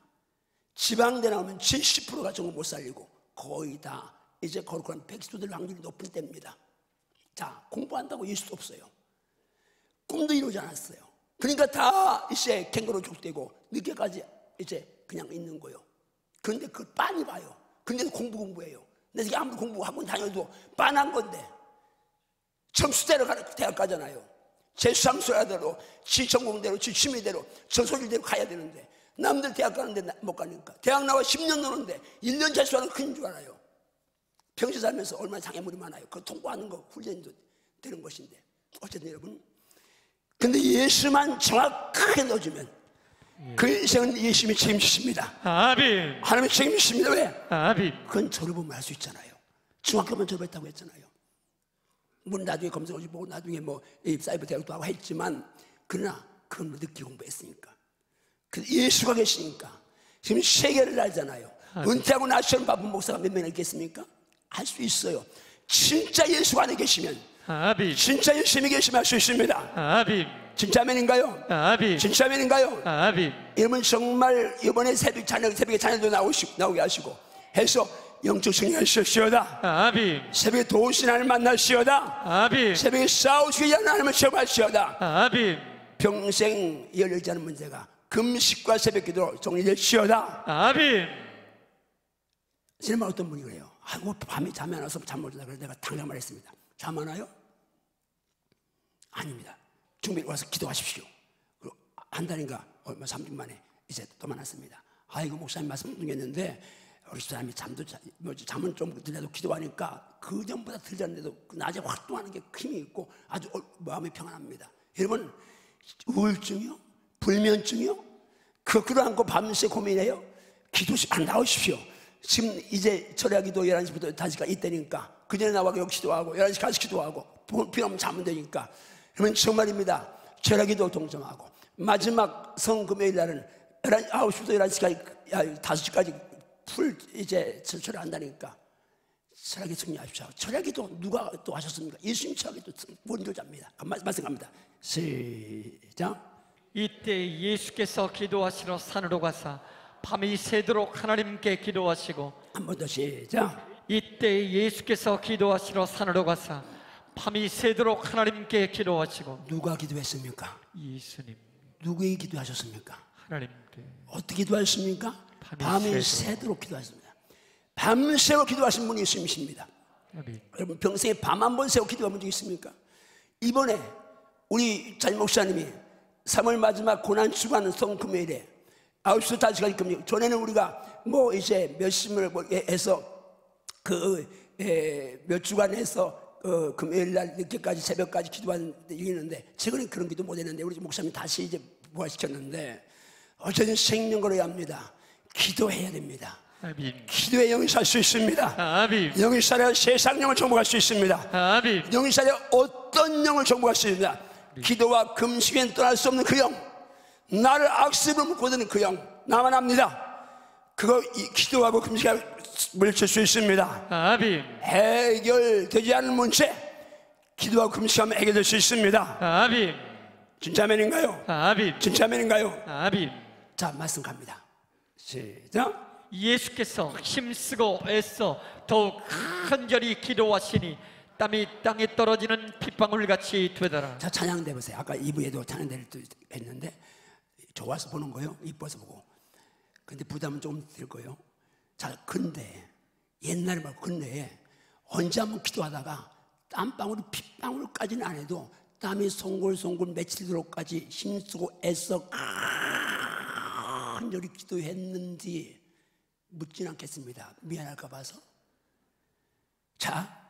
지방대 나오면 70%가 전공 못 살리고 거의 다 이제 거룩한 백수들 확률이 높은 때입니다. 자, 공부한다고 이길 수도 없어요. 꿈도 이루지 않았어요. 그러니까 다 이제 캥거루 족되고 늦게까지 이제 그냥 있는 거예요. 그런데 그걸 빤히 봐요. 근데도 공부해요. 근데 이게 아무리 공부학원 다녀도 빤한 건데 점수대로 대학 가잖아요. 제 수상소야대로, 지 전공대로, 지 취미대로, 저 소질대로 가야 되는데 남들 대학 가는데 못 가니까 대학 나와 10년 노는데 1년 재수하는 큰 줄 알아요. 평생 살면서 얼마나 장애물이 많아요. 그거 통과하는 거 훈련도 되는 것인데, 어쨌든 여러분, 근데 예수만 정확하게 넣어주면 그 인생은 예수님이 책임지십니다. 아멘. 하나님이 책임지십니다. 왜? 아멘. 그건 졸업보면 알 수 있잖아요. 중학교만 졸업했다고 했잖아요. 물론 나중에 검색어지 보고 나중에 뭐 사이버 대학도 하고 했지만, 그러나 그건 뭐 늦게 공부했으니까. 예수가 계시니까 지금 세계를 알잖아요. 은퇴하고 나처럼 바쁜 목사가 몇 명이나 있겠습니까? 할 수 있어요. 진짜 예수가 안에 계시면, 아멘. 진짜 예수님이 계시면 할 수 있습니다. 아멘. 진짜 아멘인가요? 아멘. 진짜 아멘인가요? 아멘. 여러분 정말 이번에 새벽에 자녀도 나오게 하시고 해서 영적 승리하시옵시오다. 아멘. 새벽에 도우신 하나님 만나시오다. 아멘. 새벽에 싸우시기 하는 하나님을 체험하시오다. 아멘. 평생 열리지 않은 문제가 금식과 새벽 기도로 정리될시오다. 아멘. 지난번 어떤 분이 그래요. 아이고 밤에 잠이 안 와서 잠 못 자다. 그래서 내가 당장 말했습니다. 잠 안 와요? 아닙니다. 준비 와서 기도하십시오. 그리고 한 달인가 얼마 3주 만에 이제 또 만났습니다. 아이고 목사님 말씀 듣겠는데 우리 사람이 잠은 좀 들려도 기도하니까 그 전보다 들렸는데도 낮에 활동하는 게 힘이 있고 아주 마음이 평안합니다. 여러분 우울증이요? 불면증이요? 거꾸로 앉고 밤새 고민해요? 기도 안 나오십시오. 지금 이제 철야기도 11시부터 5시까지 이때니까 그 전에 나와서 여기 기도하고 11시 가서 기도하고 필요하면 자면 되니까. 그러면 정말입니다. 철야기도 동참하고 마지막 성금요일 날은 9시부터 11시까지 5시까지 풀 이제 철야한다니까. 철야기 승리하십시오. 철야기도 누가 또 하셨습니까? 예수님 철야기도 원조자입니다. 말씀합니다. 시작. 이때 예수께서 기도하시러 산으로 가사 밤이 새도록 하나님께 기도하시고. 한 번 더 시작. 이때 예수께서 기도하시러 산으로 가사 밤이 새도록 하나님께 기도하시고. 누가 기도했습니까? 예수님. 누구에게 기도하셨습니까? 하나님께. 어떻게 기도하셨습니까? 밤이 새도록. 새도록 기도하셨습니다. 밤새워 기도하신 분이 예수님이십니다. 아멘. 여러분 평생에 밤 한 번 새워 기도한 적 있습니까? 이번에 우리 장 목사님이 3월 마지막 고난 주간 성금요일에 9시부터 5시까지 금요. 전에는 우리가 뭐 이제 몇심을 해서 몇 주간 해서 금요일 날 늦게까지 새벽까지 기도하는데 최근에 그런 기도 못했는데 우리 목사님 다시 이제 부활시켰는데 어쨌든 생명 걸어야 합니다. 기도해야 됩니다. 아멘. 기도에 영이 살 수 있습니다. 아멘. 영이 살아야 세상 영을 정복할 수 있습니다. 아멘. 영이 살아야 어떤 영을 정복할 수 있습니다. 기도와 금식엔 떠날 수 없는 그 영, 나를 악습으로 묶어드는 그 영, 나만 압니다. 그거 기도하고 금식하고 물칠 수 있습니다. 아멘. 해결되지 않은 문제 기도하고 금식하면 해결될 수 있습니다. 아멘. 진짜 아멘인가요? 아멘. 진짜 아멘인가요? 아멘. 자, 말씀 갑니다. 시작. 예수께서 힘쓰고 애써 더욱 간절히 기도하시니 땀이 땅에 떨어지는 핏방울같이 되더라. 자, 찬양대 보세요. 아까 2부에도 찬양대를 또 했는데 좋아서 보는 거예요. 이뻐서 보고. 근데 부담은 조금 될 거예요. 자, 근데 옛날에 말고 근래에 언제 한번 기도하다가 땀방울이 핏방울까지는 안 해도 땀이 송골송골 며칠 들어까지 힘쓰고 애써 간절히 기도했는지 묻진 않겠습니다. 미안할까 봐서. 자,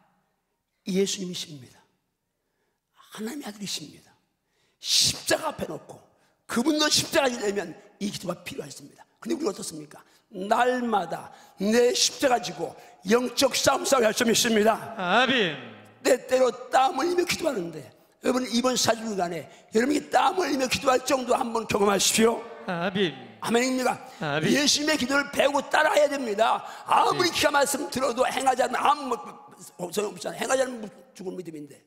예수님이십니다. 하나님의 아들이십니다. 십자가 앞에 놓고 그분도 십자가 지려면 이 기도가 필요했습니다. 근데 우리 어떻습니까? 날마다 내 십자가 지고 영적 싸움을 할 수 있습니다. 아멘. 때때로 땀을 흘리며 기도하는데 여러분 이번 4주간에 여러분이 땀을 흘리며 기도할 정도 한번 경험하십시오. 아멘. 아멘입니까? 아멘. 예수님의 기도를 배우고 따라해야 됩니다. 아무리 기가 말씀 들어도 행하지 않는 아무 소용없잖아요. 행하지 않는 죽은 믿음인데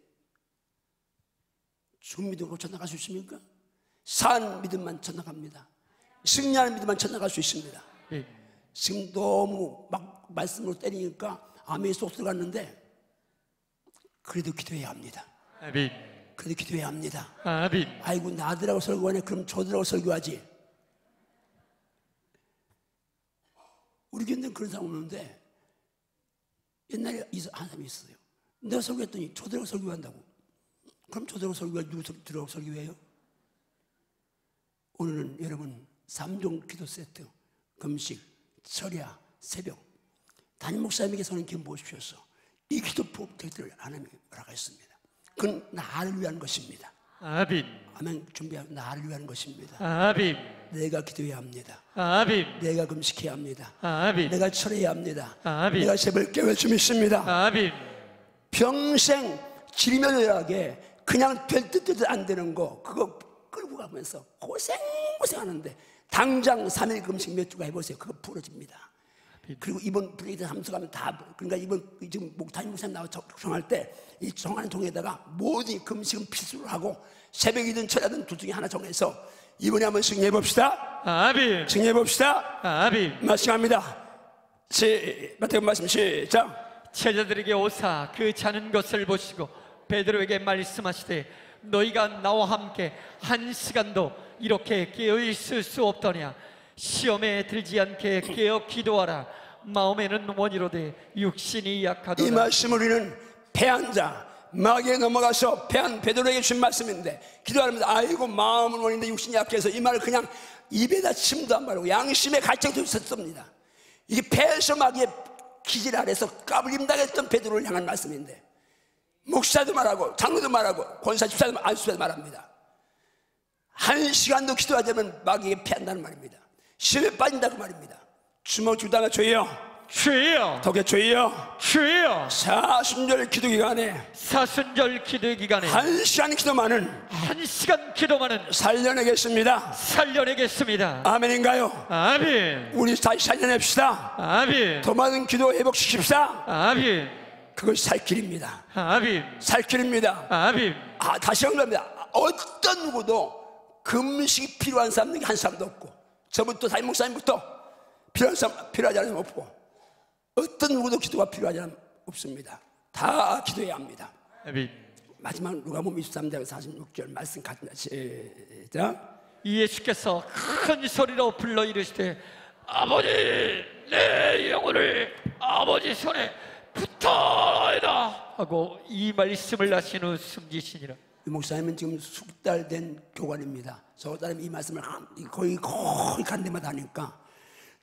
죽은 믿음으로 전나갈 수 있습니까? 산 믿음만 전나갑니다. 승리하는 믿음만 전나갈 수 있습니다. 지금 너무 막 말씀으로 때리니까 아멘이 쏙 들어갔는데 그래도 기도해야 합니다. 아멘. 그래도 기도해야 합니다. 아멘. 아이고 나들하고 설교하네. 그럼 저들하고 설교하지. 우리 교회는 그런 사람 없는데 옛날에 한 사람이 있어요. 내가 설교했더니 저들하고 설교한다고. 그럼 저들하고 설교하지 누구들하고 설교해요? 오늘은 여러분 3종 기도 세트, 금식, 철야, 새벽 담임 목사님에게서는 기도 모십시오. 이 기도 프로젝트를 하나님이 허락하셨습니다. 그건 나를 위한 것입니다. 아멘. 아멘. 준비하고 나를 위한 것입니다. 아멘. 내가 기도해야 합니다. 아멘. 내가 금식해야 합니다. 아멘. 내가 철해야 합니다. 아멘. 내가 새벽 깨울 수 있습니다. 아멘. 평생 지리멸렬하게 그냥 될 듯 안 되는 거 그거 끌고 가면서 고생하는데 당장 3일 금식 몇 주가 해보세요. 그거 부러집니다. 그리고 이번 브레이드 함수가면 다 그러니까 이번 지금 담임 목사님 나와 정할 때 이 정하는 종에다가 모든 금식은 필수로 하고 새벽이든 철야든 둘 중에 하나 정해서 이번에 한번 승리해 봅시다. 아멘. 승리해 봅시다. 아멘. 말씀합니다. 마태복음 말씀 시작. 제자들에게 오사 그 자는 것을 보시고 베드로에게 말씀하시되 너희가 나와 함께 한 시간도 이렇게 깨어 있을 수 없더냐. 시험에 들지 않게 깨어 기도하라. 마음에는 원이로되 육신이 약하도다. 이 말씀 우리는 패한 자 마귀에 넘어가서 패한 베드로에게 준 말씀인데 기도하면서 아이고 마음은 원인데 육신이 약해서 이 말을 그냥 입에다 침도 안 바르고 양심의 갈증도 있었습니다. 이게 패해서 마귀의 기질 아래서 까불림당했던 베드로를 향한 말씀인데 목사도 말하고 장로도 말하고 권사 집사도 안수도 말합니다. 한 시간도 기도하지 않으면 마귀에게 패한다는 말입니다. 시험에 빠진다고 말입니다. 주먹 주다가 주여 주여 덕에 주여 주여 사순절 기도 기간에 사순절 기도 기간에 한 시간 기도만은 한 시간 기도만은 살려내겠습니다. 살려내겠습니다. 아멘인가요? 아멘. 우리 다시 살려냅시다. 아멘. 더 많은 기도 회복시킵시다. 아멘. 그것이 살 길입니다. 아멘. 살 길입니다. 아멘. 다시 한번합니다. 어떤 누구도 금식이 필요한 사람이 한 사람도 없고 저부터 담임 목사님부터 필요하지 않은 사람 없고 어떤 누구도 기도가 필요하지 않은 없습니다. 다 기도해야 합니다. 아멘. 마지막 누가복음 23장 46절 말씀 같습니다. 시작. 예수께서 큰 소리로 불러 이르시되 아버지 내 영혼을 아버지 손에 붙어라 하고 이 말씀을 하신 후 숨지시니라. 이 목사님은 지금 숙달 된 교관입니다. 저 사람이 이 말씀을 거의 간 데마다 하니까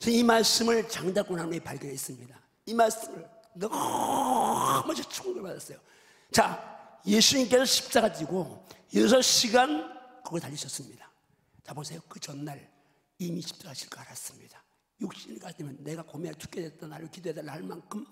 이 말씀을 장작고 난 후에 발견했습니다. 이 말씀을 너무 충격을 받았어요. 자, 예수님께서 십자가 지고 6시간 거기 달리셨습니다. 자, 보세요. 그 전날 이미 십자가 질 거 알았습니다. 육신이 가지면 내가 고민할 죽게 됐던 나를 기도해달라 할 만큼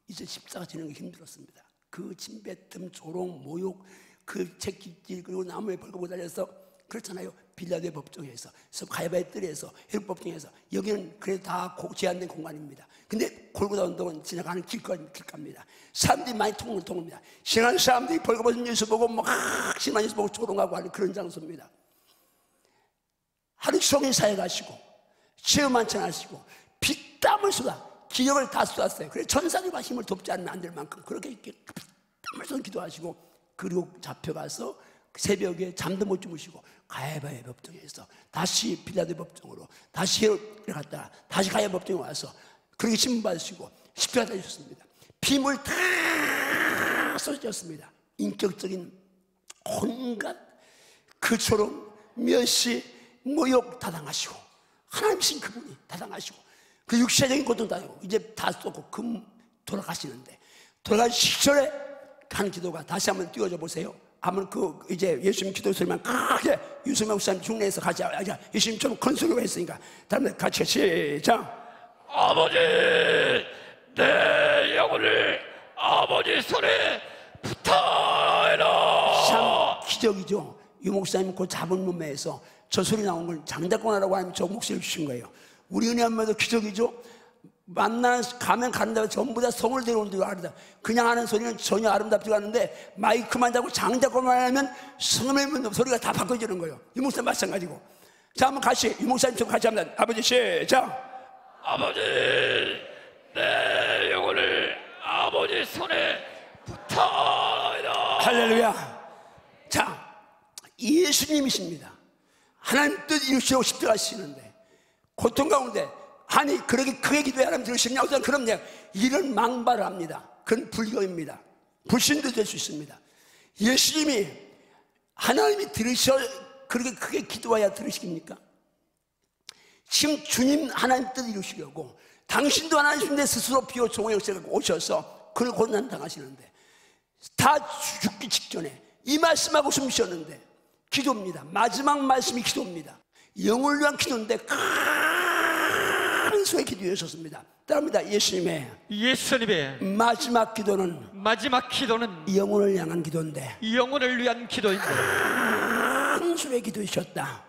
이제 십자가 지는 게 힘들었습니다. 그 침뱉음, 조롱, 모욕, 그 채찍질 그리고 나무에 벌거벗고 달려서 그렇잖아요. 빌라도의 법정에서 가야바의 뜰에서 헤롯 법정에서 여기는 그래도 다 제한된 공간입니다. 근데 골고다 언덕은 지나가는 길가입니다. 사람들이 많이 통합니다. 신한 사람들이 벌거벗은 예수 보고 막 신한 예수 보고 조롱하고 하는 그런 장소입니다. 하루 종일 사역하시고 체험 만찬하시고 피땀을 쏟아 기력을 다 쏟았어요. 그래서 전사들과 힘을 돕지 않으면 안 될 만큼 그렇게 한말씀 기도하시고 그리고 잡혀가서 새벽에 잠도 못 주무시고 가야바의 법정에서 다시 빌라도 법정으로 다시 헤롯에 갔다가 다시 가야 법정에 와서 그렇게 신문받으시고 십자가 달리셨습니다. 피물 다 쏟아졌습니다. 인격적인 온갖 그처럼 멸시 모욕 다 당하시고 하나님이신 그분이 다 당하시고 그 육체적인 고통 당하고 이제 다 쏟고 돌아가시는데 돌아가신 시절에 한 기도가 다시 한번 띄워줘 보세요. 한번 이제 예수님 기도 소리만 크게 유승명 목사님 중례에서 같이 예수님 좀 큰 소리가 있으니까 다음에 같이 시작. 아버지 내 영혼을 아버지 손에 부탁해라. 참 기적이죠. 유 목사님 그 잡은 몸에서 저 소리 나온 걸 장대권하라고 하면 저 목소리를 주신 거예요. 우리 은혜 엄마도 기적이죠. 가면 가는데 전부 다 성을 데려오는 줄 알다. 그냥 하는 소리는 전혀 아름답지가 않은데 마이크만 잡고 장대권만 하면 성을 묻는 소리가 다 바꿔지는 거예요. 유 목사님 마찬가지고. 자 한번 같이 유 목사님처럼 같이 합니다. 아버지 시작. 아버지 내 영혼을 아버지 손에 부탁해라. 할렐루야. 자 예수님이십니다. 하나님 뜻 이루시려고 십자가 지시는데 고통 가운데 아니 그렇게 크게 기도해 하나님 들으시느냐? 어떤 그럼 이런 망발을 합니다. 그건 불교입니다. 불신도 될 수 있습니다. 예수님이 하나님이 들으셔 그렇게 크게 기도해야 들으십니까? 지금 주님 하나님 뜻 이루시려고 당신도 하나님인데 스스로 비워 종의 역사가 오셔서 그걸 고난 당하시는데 다 죽기 직전에 이 말씀하고 숨 쉬었는데 기도입니다. 마지막 말씀이 기도입니다. 영을 위한 기도인데 큰 소의 기도였었습니다. 따릅니다. 예수님의 마지막 기도는 영혼을 향한 기도인데 영혼을 위한 기도인데 큰 소리의 기도이셨다.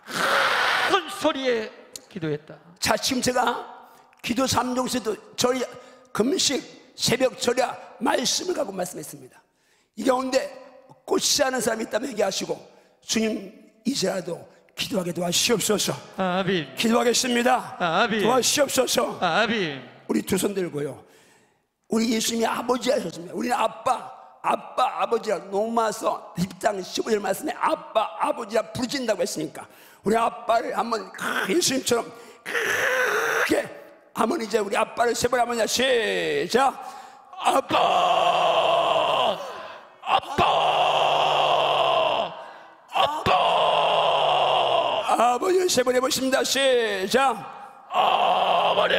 큰 소리에 기도했다. 자 지금 제가 기도 3종세도 저희 금식 새벽 절야 말씀을 갖고 말씀했습니다. 이 가운데 꽂히지 않은 사람이 있다면 얘기하시고 주님 이제라도 기도하게 도와주시옵소서. 아멘. 기도하겠습니다. 아멘. 도와주시옵소서. 아멘. 우리 두 손 들고요. 우리 예수님이 아버지 하셨습니다. 우리는 아버지라 로마서 10장 15절 말씀에 아버지라 부르진다고 했으니까 우리 아빠를 한번 예수님처럼 크게 한번 이제 우리 아빠를 세 번 한번 시작. 아빠 아버지 세 번 해보십니다. 시작. 아버지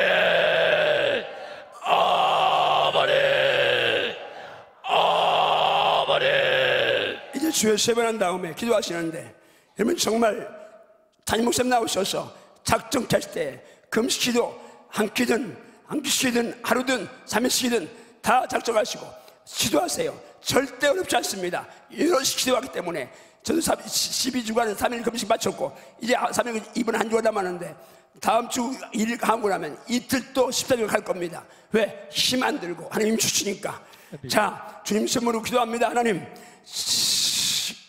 이제 주여 세 번 한 다음에 기도하시는데 여러분 정말 담임 목사님 나오셔서 작정 찰 때 금식기도 한 끼든 한 끼씩이든 하루든 3일씩이든 다 작정하시고 기도하세요. 절대 어렵지 않습니다. 이런식 기도하기 때문에 저도 12주간 3일 금식 마쳤고 이제 3일 이번 한 주가 남았는데 다음 주 1일 하고 나면 이틀 또 14일 갈 겁니다. 왜? 힘 안 들고 하나님 주시니까. 자 주님 선물로 기도합니다. 하나님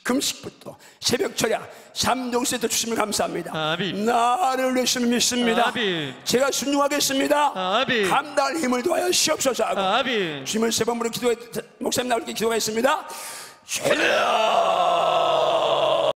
금식부터 새벽 철야 3종세도 주시면 감사합니다. 아멘. 나를 예수님 믿습니다. 아멘. 제가 순종하겠습니다. 아멘. 감당할 힘을 도하여 시옵소서 하고 아멘. 주님을 세 번으로 기도해 목사님 나올 때 기도하겠습니다. 주여